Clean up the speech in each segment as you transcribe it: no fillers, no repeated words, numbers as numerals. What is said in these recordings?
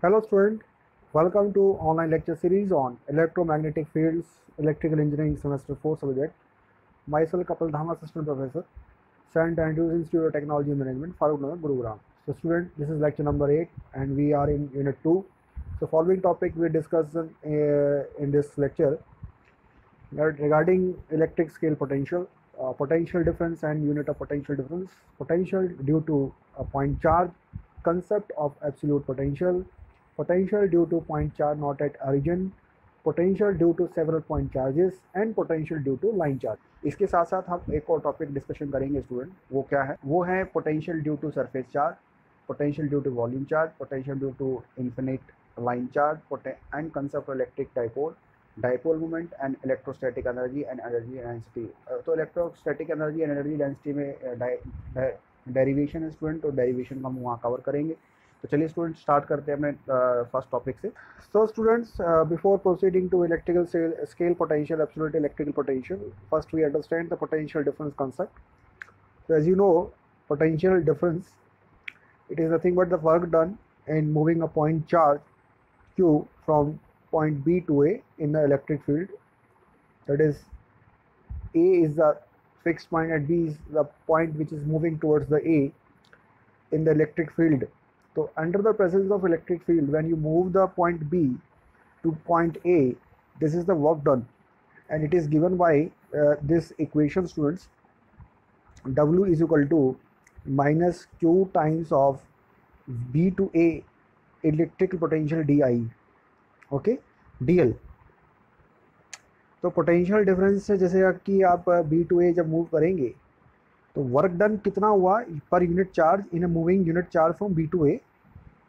Hello student, welcome to online lecture series on electromagnetic fields, electrical engineering semester 4 subject. Myself Kapil Dhama, assistant professor, St. Andrews Institute of Technology and Management, Farooq Nagar, Gurugram. So student, this is lecture number 8 and we are in unit 2. So following topic we discuss in this lecture regarding electric scale potential, potential difference and unit of potential difference, potential due to a point charge, concept of absolute potential, potential due to point charge not at origin, potential due to several point charges and potential due to line charge. इसके साथ साथ हम एक और topic discussion करेंगे student, वो है potential due to surface charge, potential due to volume charge, potential due to infinite line charge and concept of electric dipole moment and electrostatic energy and energy density. तो electrostatic energy and energy density में derivation है student, तो derivation का हम वहाँ cover करेंगे. तो चलिए स्टूडेंट स्टार्ट करते हैं अपने फर्स्ट टॉपिक से. So students, before proceeding to electrical scale potential, absolute electrical potential, first we understand the potential difference concept. So as you know, potential difference, it is nothing but the work done in moving a point charge Q from point B to A in the electric field. That is, A is the fixed point and B is the point which is moving towards the A in the electric field. So under the presence of electric field, when you move the point B to point A, this is the work done, and it is given by this equation, students. W is equal to minus Q times of B to A electrical potential DI, okay, DL. तो potential difference से जैसे कि आप B to A जब move करेंगे तो work done कितना हुआ per unit charge in a moving unit charge from B to A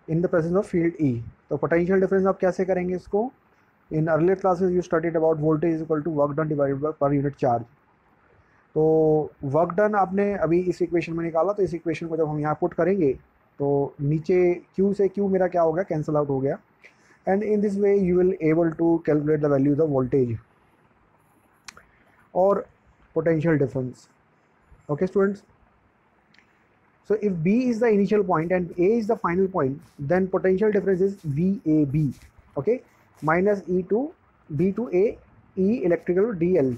in the presence of field E. तो पोटेंशियल डिफरेंस आप कैसे करेंगे इसको? In earlier classes you studied about voltage is equal to work done divided by per unit charge. तो work done आपने अभी इस equation में निकाला, तो इस इक्वेशन को जब हम यहाँ पुट करेंगे तो नीचे Q से Q मेरा क्या हो गया, कैंसिल आउट हो गया, and in this way you will able to calculate the values of voltage or potential difference. Okay students, so if B is the initial point and A is the final point, then potential difference is VAB, okay, minus E to B to A E electrical DL.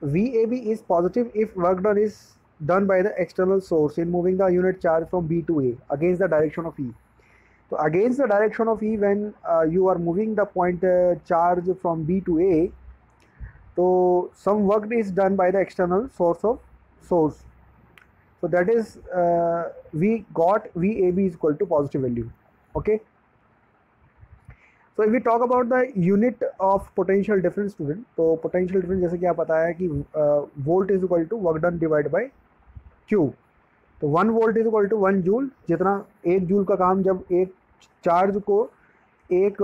VAB is positive if work done is done by the external source in moving the unit charge from B to A against the direction of E. So against the direction of E, when you are moving the point charge from B to A, so some work is done by the external source. So that is we got VAB is equal to positive value. Okay. So if we talk about the unit of potential difference, student, तो potential difference जैसे कि आप पता है कि volt is equal to work done divided by Q. तो 1 volt is equal to 1 joule. जितना 1 joule का काम जब एक चार्ज को एक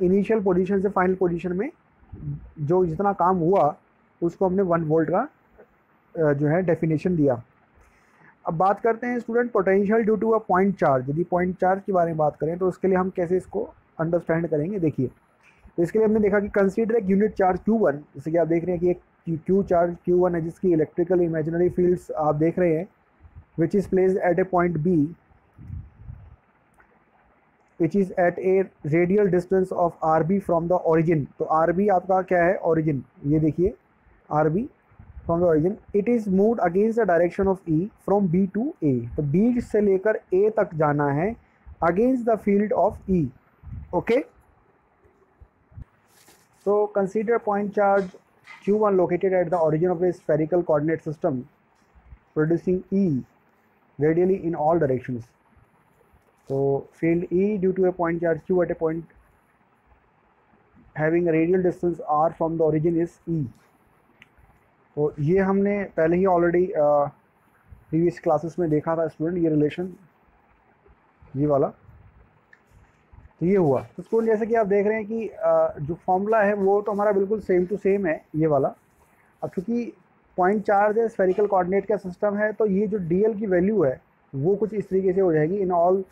इनिशियल पोजीशन से फाइनल पोजीशन में जो जितना काम हुआ उसको हमने 1 वोल्ट का जो है डेफिनेशन दिया. अब बात करते हैं student potential due to a point charge. यदि पॉइंट चार्ज के बारे में बात करें तो उसके लिए हम कैसे इसको अंडरस्टैंड करेंगे, देखिए. तो इसके लिए हमने देखा कि कंसीडर एक यूनिट चार्ज Q1, जैसे कि आप देख रहे हैं कि एक Q चार्ज Q1 है जिसकी इलेक्ट्रिकल इमेजिनरी फील्ड्स आप देख रहे हैं, which is placed at a point B, which is at a radial distance of RB from the origin. तो RB आपका क्या है, origin. ये देखिए RB from the origin. It is moved against the direction of E from B to A. तो B से लेकर A तक जाना है against the field of E. Okay. So consider point charge Q1 located at the origin of a spherical coordinate system producing E radially in all directions. So field E due to a point charge Q at a point having a radial distance R from the origin is E. तो ये हमने पहले ही already previous classes में देखा था student, ये relation ये वाला. तो ये हुआ. तो स्टूडेंट जैसे कि आप देख रहे हैं कि जो फॉर्मूला है वो तो हमारा बिल्कुल सेम टू सेम है ये वाला. अब चूँकि पॉइंट चार्ज है, स्फेरिकल कोऑर्डिनेट का सिस्टम है, तो ये जो DL की वैल्यू है वो कुछ इस तरीके से हो जाएगी in all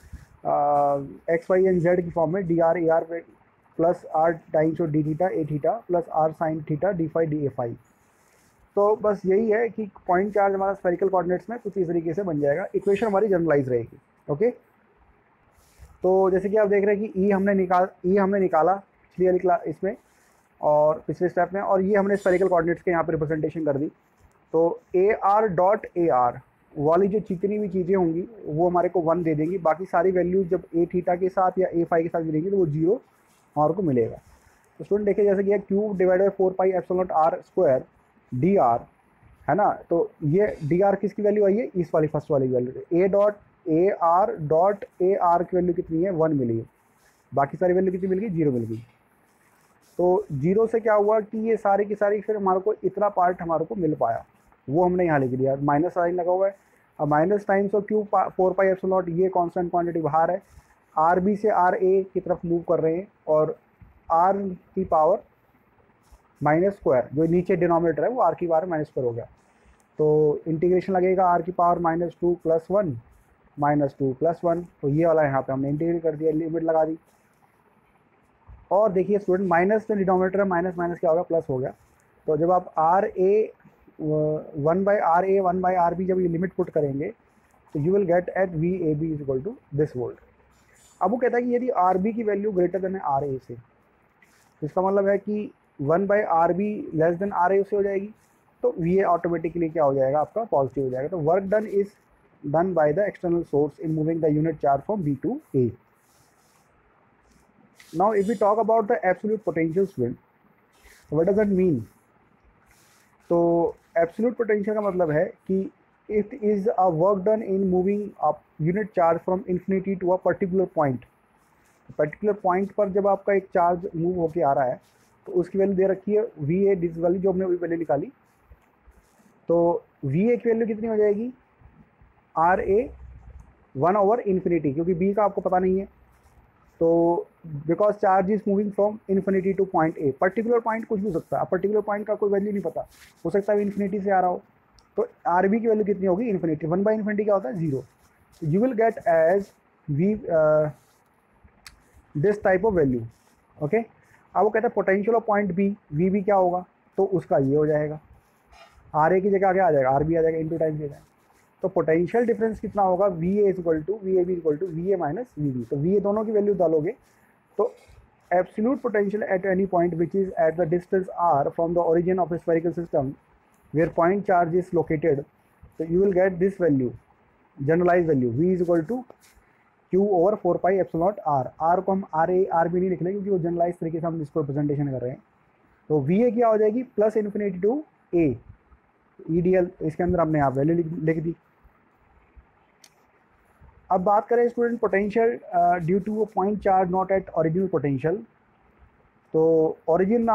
x y and z की फॉर्म में, DR AR plus R times और D theta A theta plus R sine theta D phi D A phi. तो बस यही है कि पॉइंट चार्ज हमारा स्फेरिकल कोऑर्डिनेट्स में कुछ इस तरीके से बन जाएगा. इक्वेशन हमारी जनरलाइज रहेगी. ओके. तो तो जैसे कि आप देख रहे हैं कि ई हमने निकाला पिछली वाली क्लास इसमें और पिछले स्टेप में, और ये हमने स्फेरिकल कोऑर्डिनेट्स के यहाँ पे रिप्रेजेंटेशन कर दी। तो ए आर डॉट ए आर वाली जो जितनी भी चीज़ें होंगी वो हमारे को 1 दे देंगी, बाकी सारी वैल्यूज जब ए थीटा के साथ या ए फाई के साथ मिलेंगी तो वो 0 हमारे को मिलेगा। तो स्टूडेंट देखिए जैसे कि cube divided by 4 pi epsilon naught R square D R है ना, तो ये डी आर किसकी वैल्यू आई है, इस वाली फर्स्ट वाली वैल्यू। ए आर की वैल्यू कितनी है, 1 मिली है, बाकी सारी वैल्यू कितनी मिल गई, 0 मिल गई। तो 0 से क्या हुआ कि ये सारी की सारी फिर हमारे को इतना पार्ट हमारे को मिल पाया, वो हमने यहाँ लिख दिया, माइनस साइन लगा हुआ है। अब minus times of cube 4 pi epsilon not, ये कांस्टेंट क्वांटिटी बाहर है, आर बी से आर ए की तरफ मूव कर रहे हैं, और आर की पावर माइनस स्क्वायर जो नीचे डिनोमिनेटर है वो आर की पावर माइनस स्क्वायर हो गया। तो इंटीग्रेशन लगेगा आर की पावर -2 + 1 -2 + 1, तो ये वाला यहाँ पे हमने इंटीग्रेट कर दिया, लिमिट लगा दी। और देखिए स्टूडेंट माइनस में डिनोमिनेटर है, माइनस माइनस क्या होगा, प्लस हो गया। तो जब आप आर ए 1/RA 1/RB जब ये लिमिट पुट करेंगे तो you will get at VAB is equal to this volt. अब वो कहता है कि यदि RB की वैल्यू ग्रेटर देन है RA से, तो इसका मतलब है कि 1/RB लेस देन RA से हो जाएगी, तो VA ऑटोमेटिकली क्या हो जाएगा, आपका पॉजिटिव हो जाएगा। तो work done is done by the external source in moving the unit charge from B to A। Now if we talk about the absolute potential swing, what does that mean? तो absolute potential का मतलब है कि it is a work done in moving a unit charge from infinity to a particular point. Particular point पर जब आपका एक charge move होके आ रहा है तो उसकी वैल्यू दे रखी है VA, डिस वाली जो हमने अभी पहले निकाली। तो VA की वैल्यू कितनी हो जाएगी, RA 1/इन्फिनिटी, क्योंकि B का आपको पता नहीं है। तो because charge is moving from infinity two point A, particular point कुछ भी हो सकता है, पर्टिकुलर पॉइंट का कोई वैल्यू नहीं पता, हो सकता है इन्फिनिटी से आ रहा हो। तो आर बी की वैल्यू कितनी होगी, इन्फिनिटी, 1/इन्फिनिटी क्या होता है, 0। You will get as V this type of value. Okay, अब वो कहता है potential of point B, V B क्या होगा, तो उसका ये हो जाएगा, आर ए की जगह आगे आ जाएगा, आर बी आ जाएगा, इंटू टाइम्स हो जाएगा। तो पोटेंशियल डिफरेंस कितना होगा, VA is equal to VAB equal to VA minus VB। तो VA दोनों की वैल्यू डालोगे तो absolute potential at any point which is at the distance r from the origin of a spherical system where point charge is located, तो you will get this value, generalise value V is equal to Q/4 pi epsilon naught R। R को हम RA RB नहीं लिख रहे क्योंकि वो generalise तरीके से हम इसको रिप्रेजेंटेशन कर रहे हैं। तो VA क्या हो जाएगी, plus infinity to A EDL, इसके अंदर हमने यहाँ वैल्यू लिख दी। अब बात करें student potential due to point charge not eight original potential. तो ओरिजिन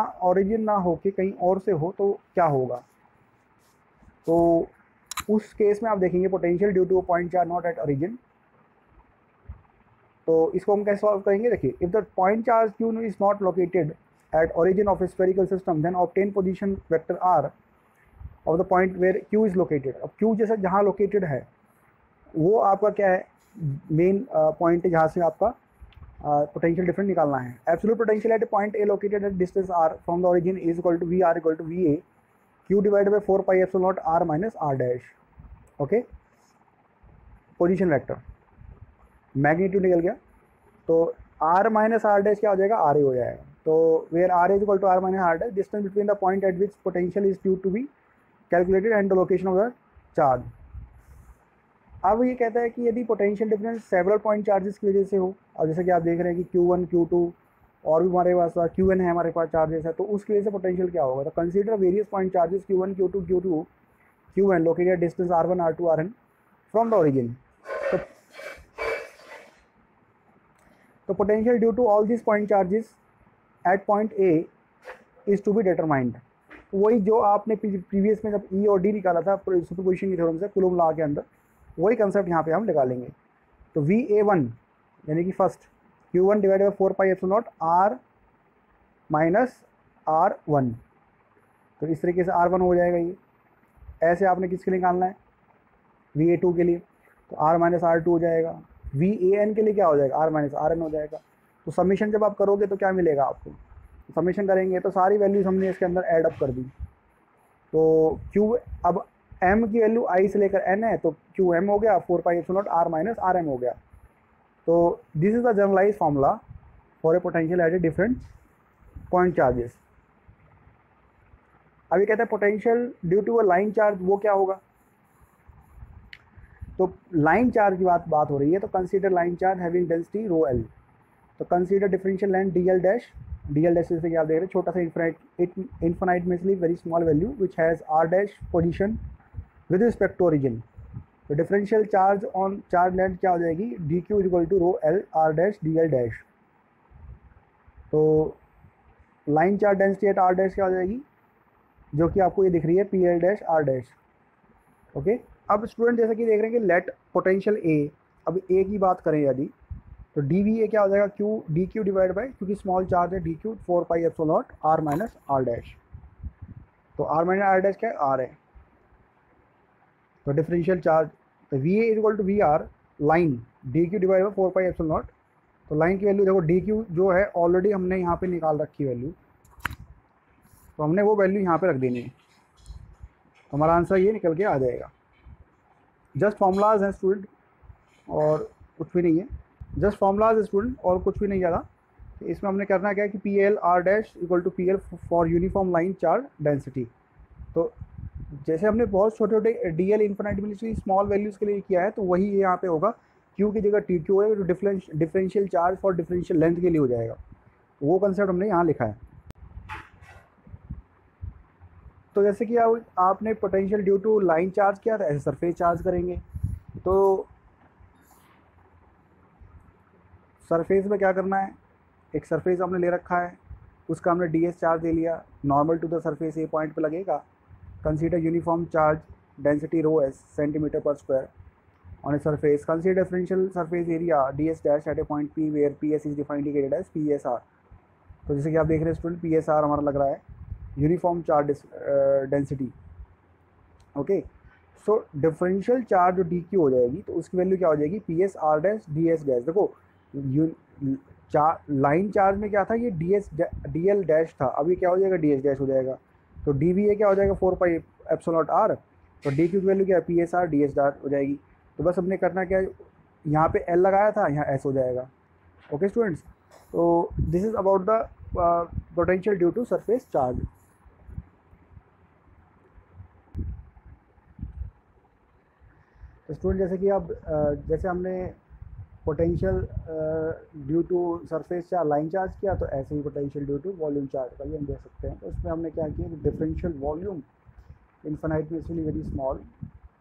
ना हो के कहीं और से हो तो क्या होगा, तो उस केस में आप देखेंगे potential due to point charge not at origin. तो इसको हम कैसे सॉल्व करेंगे, देखिए if the point charge Q is not located at origin of a spherical system then obtain position vector R of the point where Q is located. अब Q जैसे जहाँ located है वो आपका क्या है, मेन पॉइंट है जहाँ से आपका पोटेंशियल डिफरेंस निकालना है। Absolute potential at point A located at distance r from the origin is equal to VR equal to VA Q divided by 4 pi epsilon naught R minus R dash. Okay, position vector magnitude निकल गया, तो R minus R dash क्या हो जाएगा, RA हो जाएगा। तो where R is equal to R minus R dash, distance between the point at which potential is due to be calculated and the location of the charge. अब ये कहता है कि यदि potential difference several point charges की वजह से हो, और जैसे कि आप देख रहे हैं कि Q1 Q2 और भी हमारे पास Qn है, हमारे पास चार्जेस है, तो उसकी वजह से पोटेंशियल क्या होगा, तो consider various point charges Q1 Q2 Q2 Qn located distance R1 R2 Rn from the origin. तो potential due to all this point charges at point A is to be determined. वही जो आपने previous में जब E और D निकाला था superposition की थ्योरम से कूलॉम लॉ के अंदर, वही कंसेप्ट यहाँ पे हम निकालेंगे। तो VA1 यानी कि first Q1 divided by 4 pi epsilon naught R minus R1, तो इस तरीके से R1 हो जाएगा। ये ऐसे आपने किसके लिए निकालना है, VA2 के लिए, तो R माइनस R2 हो जाएगा। VAN के लिए क्या हो जाएगा, R माइनस RN हो जाएगा। तो समीशन जब आप करोगे तो क्या मिलेगा आपको, समीशन करेंगे तो सारी वैल्यूज हमने इसके अंदर ऐड अप कर दी। तो Q अब M की वैल्यू I से लेकर N है, तो QM हो गया 4 pi epsilon naught R minus RM हो गया। तो this is the generalize formula for a potential at a different point charges. अभी कहते हैं potential due to a line charge वो क्या होगा। तो लाइन चार्ज की बात हो रही है, तो consider line charge having density rho L. तो consider differential length D L dash. D L dash जैसे कि आप देख रहे हैं छोटा सा infinitesimally very small value which has R dash position with respect to origin. तो differential charge on charge length क्या हो जाएगी, D Q is equal to rho L R dash D L dash. तो line charge density at R dash क्या हो जाएगी, जो कि आपको ये दिख रही है P L dash R dash. Okay, अब स्टूडेंट जैसे कि देख रहे हैं कि लेट पोटेंशियल ए, अब ए की बात करें यदि, तो डी वी ए क्या हो जाएगा, Q D Q divide by, क्योंकि स्मॉल चार्ज है D Q 4 pi epsilon naught R minus R dash. तो आर माइनस आर डैश क्या है, आर है। तो डिफरेंशियल चार्ज तो V A is equal to V R line D Q divide by 4 pi epsilon naught. तो line की value देखो, D Q जो है ऑलरेडी हमने यहाँ पे निकाल रखी वैल्यू, तो हमने वो वैल्यू यहाँ पे रख देनी है, तो हमारा आंसर ये निकल के आ जाएगा। जस्ट फॉर्मूलाज हैं स्टूडेंट और कुछ भी नहीं है, जस्ट फॉर्मूलाज स्टूडेंट और कुछ भी नहीं ज़्यादा। इसमें हमने करना क्या है कि P L R dash equal to P L for uniform line charge density. तो जैसे हमने बहुत छोटे छोटे D L infinitely small values के लिए किया है, तो वही यहाँ पे होगा, क्यू की जगह टी क्यू है, तो differential charge for differential length के लिए हो जाएगा। तो वो कंसेप्ट हमने यहाँ लिखा है। तो जैसे कि आपने potential due to line charge किया था, ऐसे सरफेस चार्ज करेंगे। तो सरफेस में क्या करना है, एक सरफेस हमने ले रखा है, उसका हमने डी एस चार्ज दे लिया, normal to the surface a point पे लगेगा। Consider uniform charge density rho S centimetre per square on a surface. Consider differential surface area D S dash at a point P where P S is defined as P S R. तो जैसे कि आप देख रहे हैं student, P S are हमारा लग रहा है यूनिफॉर्म चार्ज डेंसिटी। ओके, सो डिफरेंशियल चार्ज जो डी क्यू हो जाएगी, तो उसकी वैल्यू क्या हो जाएगी, P S are dash D S dash. देखो लाइन चार्ज में क्या था, ये डी एल डैश था, अब ये क्या हो जाएगा, डी एस डैश हो जाएगा। तो डी वी ए क्या हो जाएगा 4 पाई एप्सिलॉन नॉट आर। तो डी क्यू की वैल्यू क्या है, P S R D S dash हो जाएगी। तो बस हमने करना क्या है, यहाँ पे एल लगाया था, यहाँ एस हो जाएगा। ओके स्टूडेंट्स, तो this is about the potential due to surface charge. तो स्टूडेंट जैसे कि अब जैसे हमने potential due to surface charge line charge किया, तो ऐसे ही potential due to volume charge का भी हम देख सकते हैं। तो इसमें हमने क्या किया, differential volume infinitely very small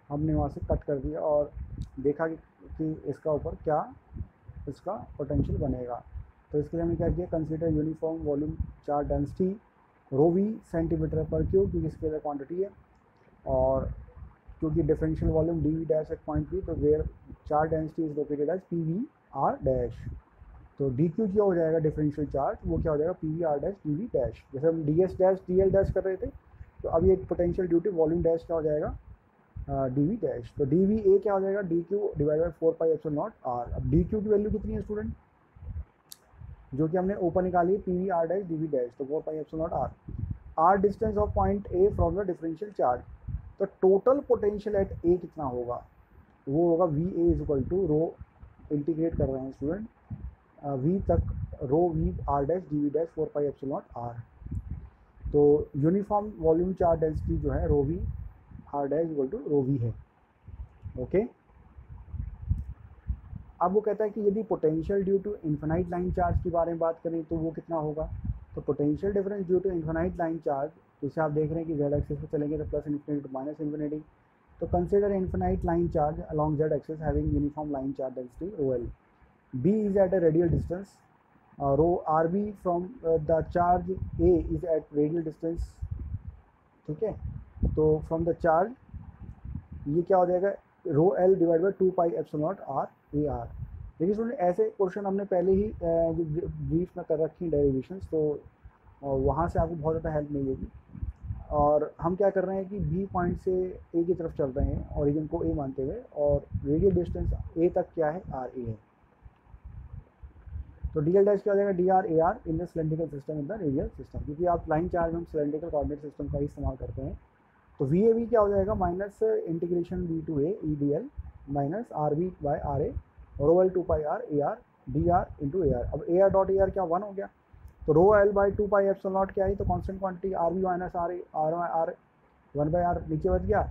हमने वहाँ से कट कर दिया और देखा कि इसका ऊपर क्या इसका पोटेंशियल बनेगा। तो इसके लिए हमने क्या किया, consider uniform volume charge density rho V centimetre per cube, क्योंकि स्केलर क्वांटिटी है, और क्योंकि differential volume D V dash at point P, तो where charge density is located as P V R dash. तो डी क्यू क्या हो जाएगा differential charge, वो क्या हो जाएगा P V R dash D V dash. जैसे हम D S dash D L dash कर रहे थे, तो अब ये potential due to volume dash क्या हो जाएगा, डी वी डैश। तो डी वी ए क्या हो जाएगा, D Q divide by 4 pi epsilon naught R. अब डी क्यू की वैल्यू कितनी है स्टूडेंट, जो कि हमने ऊपर निकाली है P V R dash D V dash, तो 4 pi epsilon naught R. R distance of point A from the differential charge. तो टोटल पोटेंशियल एट ए कितना होगा, वो होगा V A is equal to rho, integrate कर रहे हैं स्टूडेंट, वी तक rho V R dash D V dash 4 pi epsilon naught R. तो यूनिफॉर्म वॉल्यूम चार्ज डेंसिटी जो है rho V R dash equal to rho V है। Okay, अब वो कहता है कि यदि potential due to infinite line charge के बारे में बात करें तो वो कितना होगा। तो potential difference due to infinite line charge, जैसे आप देख रहे हैं कि जेड एक्सिस पे चलेंगे तो plus infinity to minus infinity. तो consider infinite line charge along Z axis having uniform line charge density rho L. B is at a radial distance, rho R B from the charge A is at radial distance. ठीक है, तो from the charge ये क्या हो जाएगा, rho L divide by 2 pi epsilon naught R A R. देखिए student, ऐसे question हमने पहले ही ब्रीफ में कर रखी हैं डेरिवेशंस, तो वहाँ से आपको बहुत ज़्यादा हेल्प मिलेगी। और हम क्या कर रहे हैं कि बी पॉइंट से ए की तरफ चल रहे हैं, ओरिजिन को ए मानते हुए, और रेडियल डिस्टेंस ए तक क्या है, आर ए है। तो डी एल डैश क्या हो जाएगा, D R A R in the cylindrical system in the radial system, क्योंकि आप लाइन चार्ज में हम सिलेंड्रिकल कोऑर्डिनेट सिस्टम का ही इस्तेमाल करते हैं। तो वी ए वी क्या हो जाएगा, minus integration V to A E D L minus R B by R A rho L 2 pi R A R D R into A R. अब A R dot A R क्या 1 हो गया, तो rho L by 2 pi epsilon naught क्या आई, तो constant quantity R B minus R A R 1/r नीचे बच गया।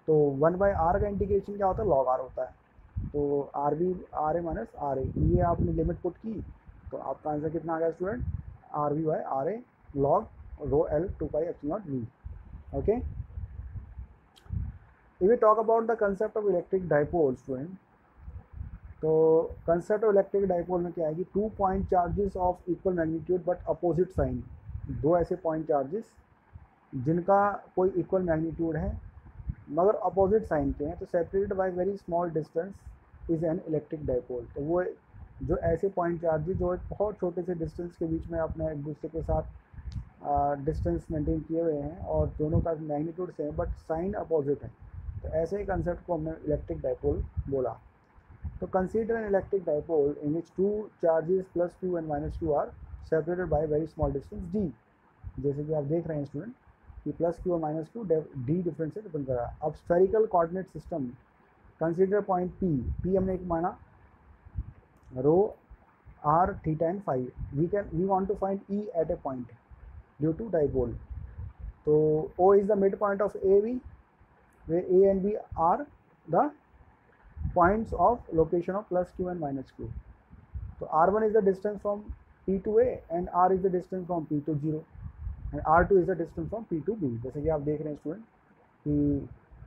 तो 1/r का इंटीग्रेशन क्या होता है, लॉग आर होता है। तो R B R A minus R A, ये आपने लिमिट पुट की तो आपका आंसर कितना आ गया student, R B by R A log rho L 2 pi epsilon naught V. Okay, if we talk about the concept of electric dipole student, तो concept of electric dipole में क्या है कि 2 point charges of equal magnitude but opposite sign, दो ऐसे point charges जिनका कोई equal magnitude है मगर अपोजिट साइन के हैं, तो separated by very small distance is an electric dipole. तो वो जो ऐसे पॉइंट चार्जेस जो एक बहुत छोटे से डिस्टेंस के बीच में अपने एक दूसरे के साथ डिस्टेंस मेंटेन किए हुए हैं और दोनों का magnitude same but sign opposite है, तो ऐसे ही कंसेप्ट को हमने इलेक्ट्रिक डाइपोल बोला। तो consider an electric dipole in which 2 charges +2 and -2 are separated by very small distance D. जैसे कि आप देख रहे हैं स्टूडेंट कि +q और -q डी डिफरेंस से डिपेंड कर रहा है। अब spherical coordinate system, consider point P हमने एक माना rho R theta and phi, we want to find E at a point due to dipole. तो O is the midpoint of A B where a and b are the points of location of +q and -q. So r1 is the distance from p to a and r is the distance from p to 0 and r2 is the distance from p to b। जैसे कि आप देख रहे हैं student कि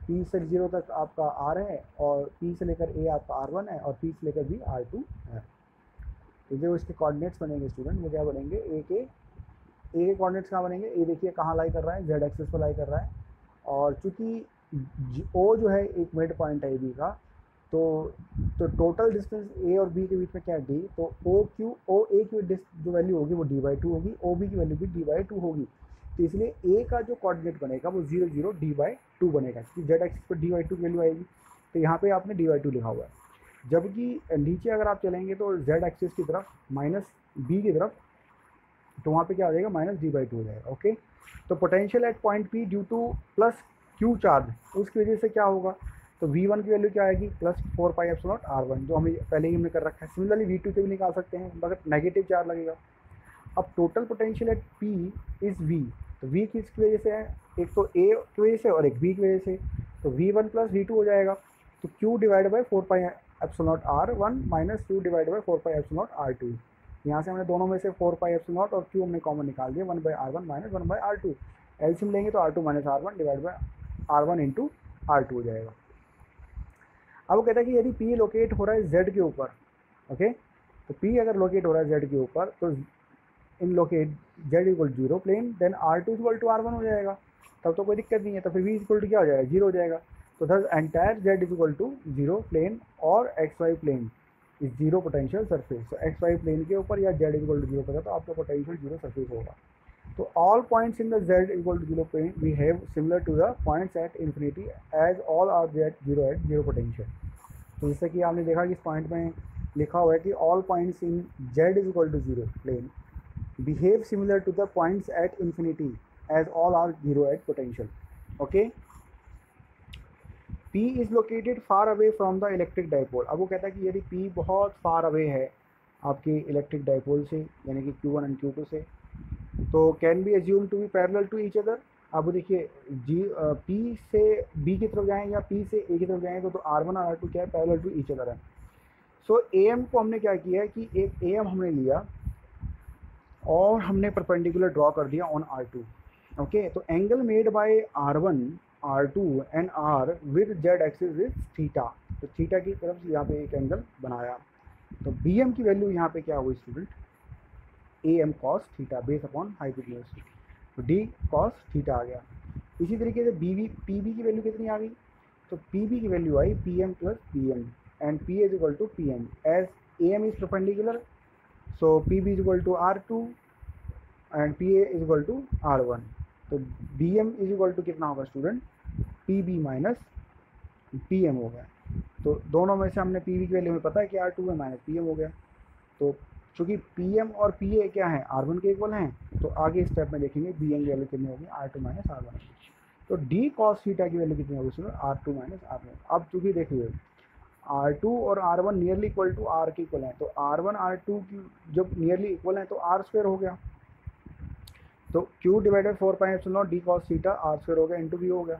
p से 0 तक आपका r है और p से लेकर a आपका r1 है और p से लेकर b r2 है। तो जो इसके कोऑर्डिनेट्स बनेंगे स्टूडेंट वो क्या बनेंगे, a के कोऑर्डिनेट्स कहाँ बनेंगे, a देखिए कहाँ लाई कर रहा है, z एक्सिस पर लाई कर रहा है और चूँकि ओ जो है एक मिड पॉइंट है बी का, तो टोटल डिस्टेंस ए और बी के बीच में क्या है डी, तो ओ ए की जो वैल्यू होगी वो d/2 होगी, ओ बी की वैल्यू भी d/2 होगी। तो इसलिए ए का जो कोऑर्डिनेट बनेगा वो 0 0 d/2 बनेगा क्योंकि जेड एक्सिस पर d/2 की वैल्यू आएगी, तो यहाँ पे आपने d/2 लिखा हुआ है। जबकि नीचे अगर आप चलेंगे तो जेड एक्सिस की तरफ -b की तरफ, तो वहाँ पे क्या हो जाएगा -d/2 हो जाएगा। ओके, तो potential at point P due to +q charge, उसकी वजह से क्या होगा, तो v1 की वैल्यू क्या आएगी +4 पाई एप्सिलॉन नॉट r1, जो हमें पहले ही हमने कर रखा है। सिमिलरली v2 के भी निकाल सकते हैं मगर नेगेटिव चार्ज लगेगा। अब total potential eight p is v, तो v किसकी वजह से है, एक तो a की वजह से और एक b की वजह से, तो v1 + v2 हो जाएगा। तो q divide by 4 pi epsilon not r1 minus q divide by 4 pi epsilon not r2। यहाँ से हमने दोनों में से 4 पाई एप्सिलॉन नॉट और q हमने कॉमन निकाल दिया, 1/r1 माइनस 1/r2। एलसीएम लेंगे तो r2 minus r1 divide by r1 into r2 हो जाएगा। अब वो कहता है कि यदि p लोकेट हो रहा है z के ऊपर, ओके, तो p अगर लोकेट हो रहा है z के ऊपर तो in locate z = 0 plane, then r2 = r1 हो जाएगा, तब तो कोई दिक्कत नहीं है। तो फिर v = क्या हो जाएगा, 0 हो जाएगा। तो थस एंटायर z = 0 प्लेन और xy plane is 0 potential surface. तो xy प्लेन के ऊपर या z = 0 पर, तो आपका पोटेंशियल 0 सरफेस होगा। So all points in the z = 0 plane behave similar to the points at infinity as all are at 0 potential। तो जैसे कि आपने देखा कि इस पॉइंट में लिखा हुआ है कि all points in z = 0 plane behave similar to the points at infinity as all are 0 at potential। Okay, p is located far away from the electric dipole। अब वो कहता है कि यदि p बहुत फार अवे है आपके इलेक्ट्रिक डाइपोल से, यानी कि q1 और q2 से, तो can be assume to be parallel to each other. अब देखिए p से b की तरफ जाएँ या p से a की तरफ जाएँ तो r1 और r2 क्या है, पैरेलल टू ईच अदर है। सो am को हमने क्या किया है कि एक am हमने लिया और हमने परपेंडिकुलर ड्रॉ कर दिया ऑन r2। ओके, तो angle made by r1 r2 and r with z axis is theta. तो थीटा की तरफ से यहाँ पे एक एंगल बनाया, तो bm की वैल्यू यहाँ पे क्या हुई student, am cos theta base upon hypotenuse, तो d cos थीटा आ गया। इसी तरीके से pb की वैल्यू कितनी आ गई, तो pb की वैल्यू आई pm + pm and p = pm as am is perpendicular, so pb = r2 and pa = r1। तो bm = कितना होगा स्टूडेंट, pb माइनस pm हो गया। तो दोनों में से हमने pb की वैल्यू में पता है कि r2 है माइनस pm हो गया। तो चूँकि pm और pa क्या है, r1 के इक्वल हैं, तो आगे स्टेप में देखेंगे bm की वैल्यू कितनी होगी, r2 माइनस r1। तो d cos थीटा की वैल्यू कितनी होगी स्टूडेंट, r2 माइनस r1। अब चूँकि देखिए R2 और R1 nearly equal to R के इक्वल हैं, तो R1 R2 की जब नियरली इक्वल हैं तो R स्क्वायर हो गया, तो Q divided 4 pi epsilon naught D cos theta R square हो गया इंटू V हो गया।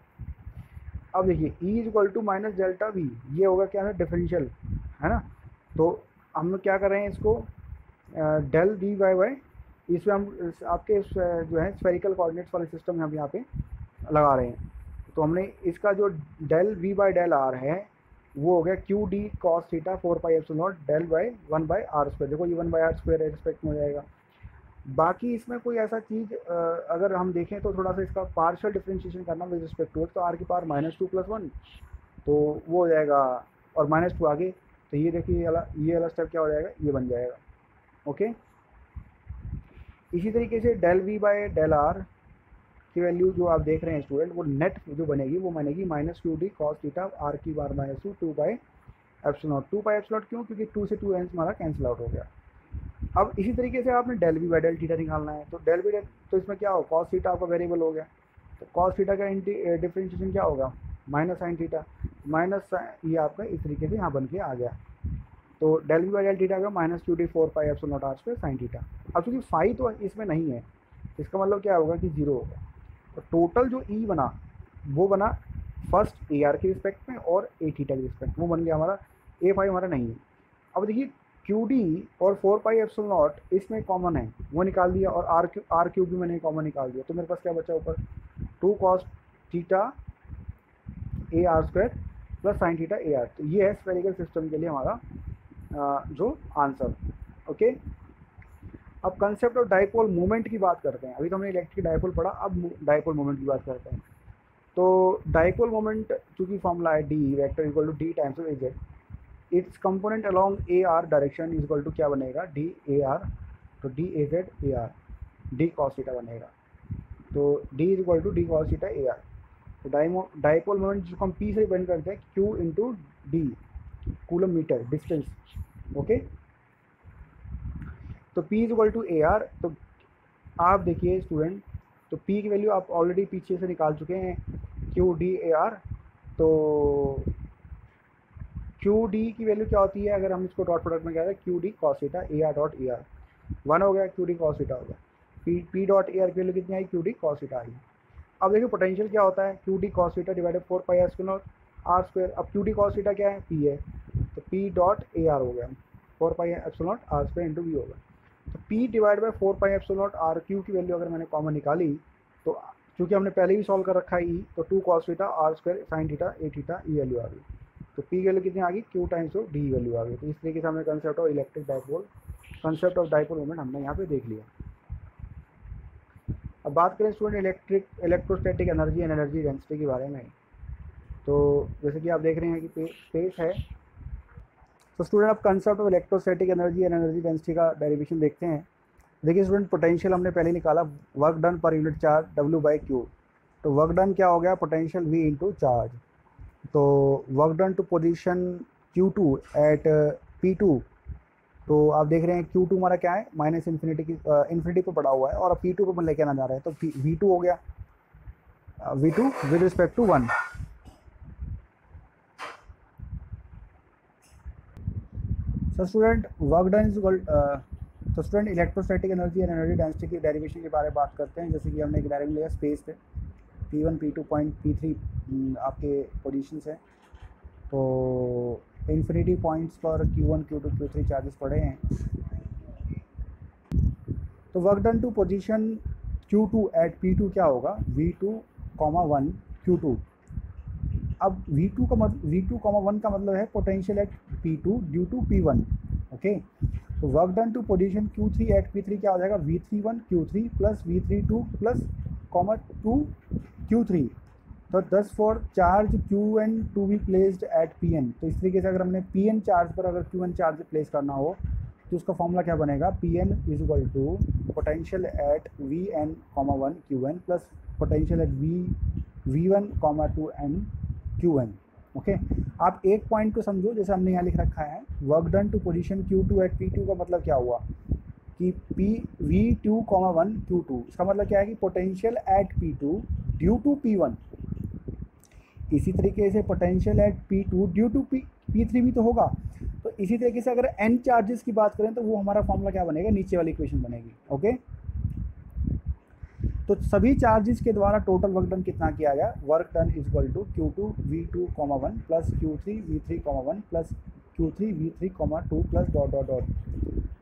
अब देखिए E is equal to minus delta V, ये होगा क्या है, डिफरेंशियल है ना। तो हम लोग क्या कर रहे हैं इसको डेल डी वाई वाई, इसमें हम आपके जो है स्फेरिकल कोऑर्डिनेट्स वाले सिस्टम हम यहाँ पे लगा रहे हैं। तो हमने इसका जो del V by del R है वो हो गया Q D cos theta 4 pi epsilon naught del by 1 by R square. देखो ये 1 बाई आर स्क्वायर रिस्पेक्ट में हो जाएगा। बाकी इसमें कोई ऐसा चीज़ अगर हम देखें तो थोड़ा सा इसका पार्शियल डिफरेंशिएशन करना विद रिस्पेक्ट टू, तो आर की पावर -2 + 1, तो वो हो जाएगा, और -2 आगे, तो ये देखिए ये वाला स्टेप क्या हो जाएगा, ये बन जाएगा। ओके, इसी तरीके से del V by del R की वैल्यू जो आप देख रहे हैं स्टूडेंट, वो नेट जो बनेगी वो बनेगी -q d cos theta R की बार -2 by epsilon naught. 2 pi epsilon naught क्यों, क्योंकि 2 से 2 एंस हमारा कैंसिल आउट हो गया। अब इसी तरीके से आपने del V by del theta निकालना है, तो डेल वी डेल, तो इसमें क्या होगा, कॉस थीटा आपका वेरिएबल हो गया, तो कॉस थीटा का डिफरेंशिएशन क्या होगा, माइनस साइन थीटा, माइनस ये आपका इस तरीके से यहाँ बन के आ गया। तो del V by del theta का -q d 4 pi epsilon naught R square sine theta. अब चूँकि फाई तो इसमें नहीं है, इसका मतलब क्या होगा कि 0 होगा। तो टोटल जो E बना वो बना फर्स्ट ए आर के रिस्पेक्ट में और ए थीटा के रिस्पेक्ट में, वो बन गया हमारा, ए फाई हमारा नहीं है। अब देखिए क्यू डी और 4 पाई एप्सिलॉन नॉट इसमें कॉमन है, वो निकाल दिया, और आर क्यूब भी मैंने कॉमन निकाल दिया, तो मेरे पास क्या बचा ऊपर, 2 cos theta A are square plus sign theta A R. तो ये है स्फेरिकल सिस्टम के लिए हमारा जो आंसर। ओके, अब कंसेप्ट ऑफ डाइपोल मोमेंट की बात करते हैं। अभी तो हमने इलेक्ट्रिक डाइपोल पढ़ा, अब डाइपोल मोमेंट की बात करते हैं। तो डाइपोल मोमेंट चूँकि फॉर्मूला है D vector equal to D times of A Z, its component along A R direction is equal to क्या बनेगा, डी ए आर, तो D A Z A R D cos theta बनेगा, तो D is equal to D cos theta A R. तो dipole moment जिसको हम P से बन करते हैं, Q into D, coulomb metre distance. Okay, तो P is equal to A R. तो आप देखिए स्टूडेंट, तो P की वैल्यू आप ऑलरेडी पीछे से निकाल चुके हैं, क्यू डी ए आर। तो क्यू डी की वैल्यू क्या होती है, अगर हम इसको डॉट प्रोडक्ट में क्या है, Q D cos theta A R dot A R 1 हो गया, क्यू डी कॉस थीटा हो गया। पी डॉट ए आर की वैल्यू कितनी आई, क्यू डी कॉस थीटा आई। अब देखिए पोटेंशियल क्या होता है, Q D cos theta divided 4 pi epsilon R square. अब क्यू डी कॉस थीटा क्या है, पी है, तो पी डॉट ए आर हो गया, 4 pi epsilon R square into V होगा। तो P divide by 4 pi epsilon naught R Q की वैल्यू अगर मैंने कॉमन निकाली, तो चूँकि हमने पहले ही सॉल्व कर रखा है E, तो 2 cos theta R square sine theta A theta E value आ गई। तो P की वैल्यू कितनी आ गई, Q times of D value आ गई। तो इस तरीके से हमने concept of electric dipole, concept of dipole moment हमने यहाँ पे देख लिया। अब बात करें student electrostatic energy and energy density के बारे में। तो जैसे कि आप देख रहे हैं कि स्पेस है, तो स्टूडेंट अब concept of electrostatic energy and energy density का डेरिवेशन देखते हैं। देखिए स्टूडेंट, पोटेंशियल हमने पहले निकाला, work done per unit charge W by Q. तो वर्क डन क्या हो गया, पोटेंशियल V इंटू चार्ज। तो work done to position Q2 at P2, तो आप देख रहे हैं Q2 हमारा क्या है, माइनस इन्फिनिटी की इन्फिनिटी पर पड़ा हुआ है, और अब P2 को लेके आना जा रहा है, तो V2 हो गया, V2 विद रिस्पेक्ट टू 1। तो student work done is equal, तो student electrostatic energy and energy density की डेरिवेशन के बारे में बात करते हैं। जैसे कि हमने एक डायग्राम लिया स्पेस पे, P1 P2 पॉइंट P3 आपके पोजीशंस हैं। तो इन्फिनिटी पॉइंट्स पर Q1 Q2 Q3 चार्जेस पड़े हैं। तो work done to position Q2 at P2 क्या होगा, V2, 1 Q2। अब V2 का V2, 1 का मतलब है potential at P2 due to P1। Okay, तो work done to position Q3 at P3 क्या हो जाएगा, V31 Q3 plus V32 plus 2 Q3। तो 10 for charge Qn to be placed at Pn। तो इस तरीके से अगर हमने Pn चार्ज पर अगर Qn चार्ज प्लेस करना हो, तो उसका फॉर्मूला क्या बनेगा, Pn is equal to potential at Vn, 1 Qn plus potential at V1, 2 n Qn। Okay, आप एक पॉइंट को समझो, जैसे हमने यहाँ लिख रखा है, work done to position Q2 at P2 का मतलब क्या हुआ कि V2, 1 Q2, इसका मतलब क्या है कि potential at P2 due to P1 इसी तरीके से potential at P2 due to P3 भी तो होगा। तो इसी तरीके से अगर n चार्जेस की बात करें तो वो हमारा फॉर्मूला क्या बनेगा, नीचे वाली इक्वेशन बनेगी। ओके, तो सभी चार्जेस के द्वारा टोटल वर्क डन कितना किया गया, work done is equal to Q2 V2, 1 plus Q3 V3, 1 plus Q3 V3, 2 plus dot dot dot.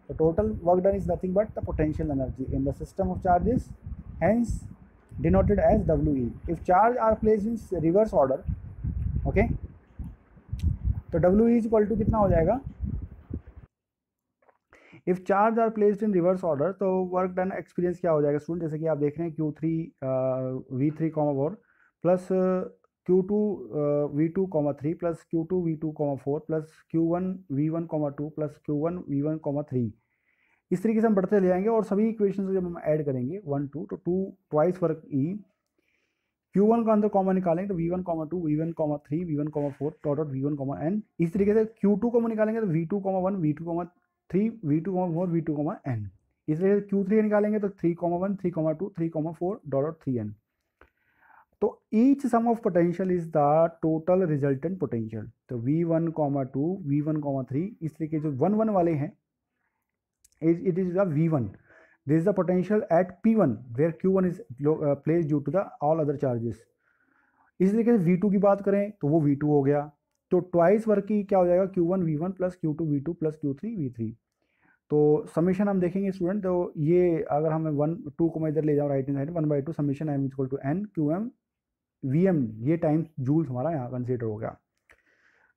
The total work done is nothing but the potential energy in the system of charges, hence denoted as WE. If charge are placed in reverse order, okay, तो WE is equal to कितना हो जाएगा, if charge are placed in reverse order तो work done experience क्या हो जाएगा student, जैसे कि आप देख रहे हैं Q3 V3, 4 plus Q2 V2, 3 plus Q2 V2, 4 plus Q1 V1, 2 plus Q1 V1, 3। इस तरीके से हम बढ़ते ले जाएंगे और सभी इक्वेशन जब हम ऐड करेंगे 1 2 तो 2 ट्वाइस वर्क ई, Q1 का अंदर कॉमन निकालेंगे तो V1, 2 V1, 3 V1, 4 dot dot V1, n। इस तरीके से Q2 कॉमन निकालेंगे तो V2, 1 V2, 3 V2, 4 V2, n। इस तरीके से Q3 निकालेंगे तो 3, 1 3, 2 3, 4 डॉट डॉट 3n। तो each sum of potential is the total resultant potential. तो V1, 2 V1, 3 इस तरीके जो 1 1 वाले हैं, it is the V1. This is the potential at P1 where Q1 is placed due to the all other charges. इसी तरीके से V2 की बात करें तो वो V2 हो गया, तो ट्वाइस वर्क की क्या हो जाएगा, Q1 V1 plus Q2 V2 plus Q3 V3। तो समीशन हम देखेंगे स्टूडेंट, तो ये अगर हम 1 2 को मैं इधर ले जाऊँ right hand side, 1/2 summation m equal to n QM VM, ये टाइम्स जूल्स हमारा यहाँ कंसिडर हो गया।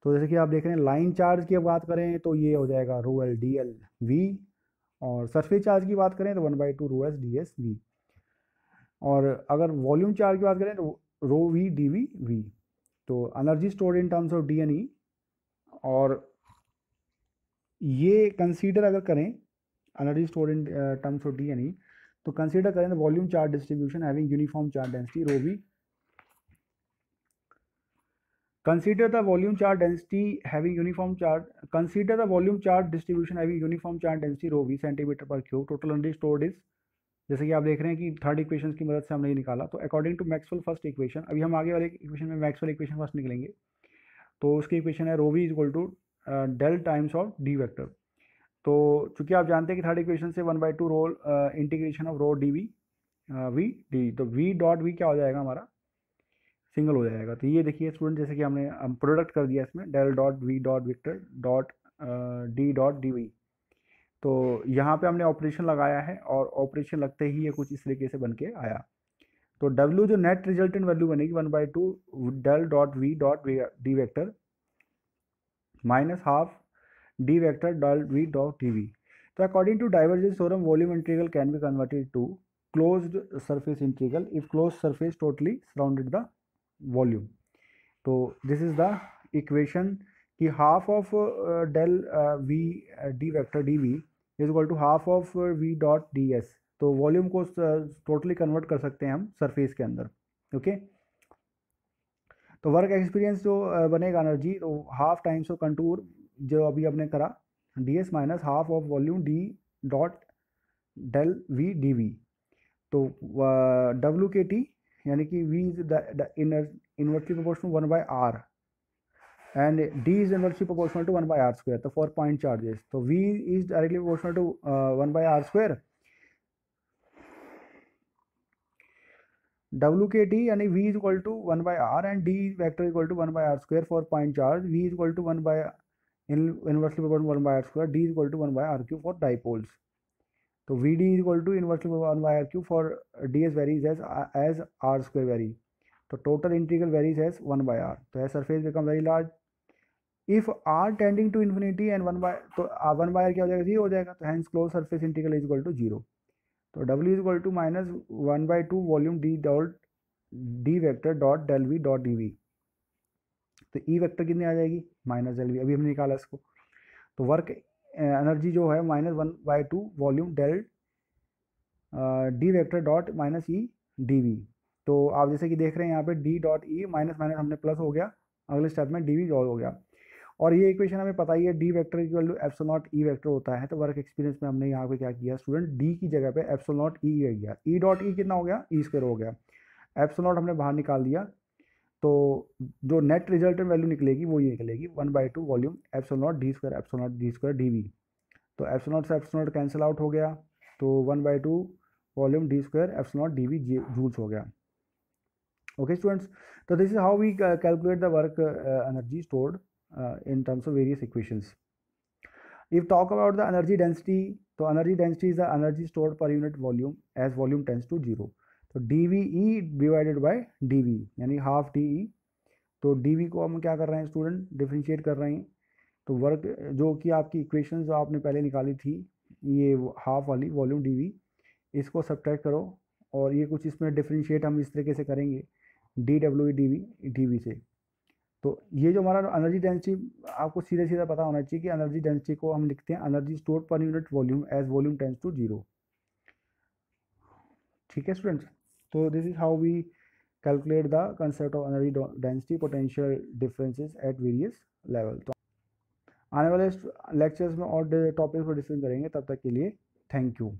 तो जैसे कि आप देख रहे हैं लाइन चार्ज की बात करें तो ये हो जाएगा rho L D L V, और सरफेस चार्ज की बात करें तो 1/2 rho S D S V, और अगर वॉल्यूम चार्ज की बात करें तो rho V D V V. तो energy stored in terms of D N E, और ये कंसीडर अगर करें energy stored in terms of D N E, तो कंसीडर करें the volume charge distribution having uniform charge density rho we. Consider the volume charge density having uniform charge. Consider the volume charge distribution having uniform charge density rho v centimeter per cube. Total energy stored is, जैसे कि आप देख रहे हैं कि third equation की मदद से हमने ये निकाला। तो according to Maxwell first equation, अभी हम आगे वाले इक्वेशन में मैक्सवेल इक्वेशन फर्स्ट निकलेंगे। तो उसकी इक्वेशन है rho V is equal to del times of D vector. तो चूंकि आप जानते हैं कि थर्ड इक्वेशन से 1/2 roll integration of rho D V V D, तो वी डॉट वी क्या हो जाएगा हमारा, सिंगल हो जाएगा। तो ये देखिए स्टूडेंट, जैसे कि हमने प्रोडक्ट कर दिया इसमें del dot V dot vector dot D dot D V. तो यहाँ पे हमने ऑपरेशन लगाया है और ऑपरेशन लगते ही ये कुछ इस तरीके से बन के आया। तो W जो नेट रिजल्टेंट वैल्यू बनेगी 1/2 del dot V dot D vector minus half D vector dot V dot D V. तो according to divergence theorem volume integral can be converted to closed surface integral if close surface totally surrounded the volume. तो this is the equation कि half of del V D vector D V is equal to half of V dot D S. तो volume को totally convert कर सकते हैं हम surface के अंदर। ओके, तो वर्क एक्सपीरियंस जो बनेगा एनर्जी, तो हाफ टाइम्स ऑफ कंटूर जो अभी आपने करा D S minus half of volume D dot del V D V. तो डब्ल्यू के टी यानी कि V is the inversely proportional 1/r and D is inversely proportional to 1/r square. तो for point charges, तो V is directly proportional to 1/r square, WKT यानी V is equal to 1/r and D vector is equal to 1/r square for point charge, V is equal to 1 by inversely proportional 1/r square, D is equal to 1/r cube for dipoles। तो VD is equal to inversely 1/r cube for DS varies as r square vary। तो total integral varies as 1/r। तो as surface become very large, if r tending to infinity and 1/, तो 1/r क्या हो जाएगा, 0 हो जाएगा। तो hence closed surface integral is equal to 0। तो W is equal to minus 1/2 volume D dot D vector dot del V dot dV। तो E vector कितनी आ जाएगी, माइनस del V, अभी हमने निकाला इसको। तो वर्क एनर्जी जो है -1/2 volume del D vector dot minus E D V. तो आप जैसे कि देख रहे हैं यहाँ पे D dot E minus minus हमने प्लस हो गया, अगले स्टेप में डी वी डॉट हो गया। और ये इक्वेशन हमें पता ही है D vector equal to epsilon naught E vector होता है। तो वर्क एक्सपीरियंस में हमने यहाँ पे क्या किया स्टूडेंट, डी की जगह पे एप्सिलॉन नॉट ई गया, ई डॉट ई कितना हो गया, ई स्क्वायर हो गया, एप्सिलॉन नॉट हमने बाहर निकाल दिया। तो जो नेट रिजल्टेंट वैल्यू निकलेगी वो ये निकलेगी 1/2 volume epsilon naught D square D V. तो एप्सिलॉन नॉट से एप्सिलॉन नॉट कैंसिल आउट हो गया, तो 1/2 volume D square epsilon naught D V joules हो गया। Okay students, so this is how we calculate the work energy stored in terms of various equations. If talk about the energy density, so energy density is the energy stored per unit volume as volume tends to 0. तो dVE divided by dV यानी half dE। तो dV को हम क्या कर रहे हैं student, differentiate कर रहे हैं। तो वर्क जो कि आपकी इक्वेशन जो आपने पहले निकाली थी, ये हाफ वाली वॉल्यूम dV, इसको सब्ट्रैक्ट करो और ये कुछ इसमें डिफरेंशिएट हम इस तरीके से करेंगे डी डब्ल्यू डी वी से। तो ये जो हमारा एनर्जी डेंसिटी आपको सीधे सीधा पता होना चाहिए कि एनर्जी डेंसिटी को हम लिखते हैं energy stored per unit volume as volume tends to 0। ठीक है स्टूडेंट्स, तो this is how we calculate the concept of energy density potential differences at various level. तो आने वाले लेक्चर्स में और टॉपिक्स पर डिस्कस करेंगे, तब तक के लिए थैंक यू।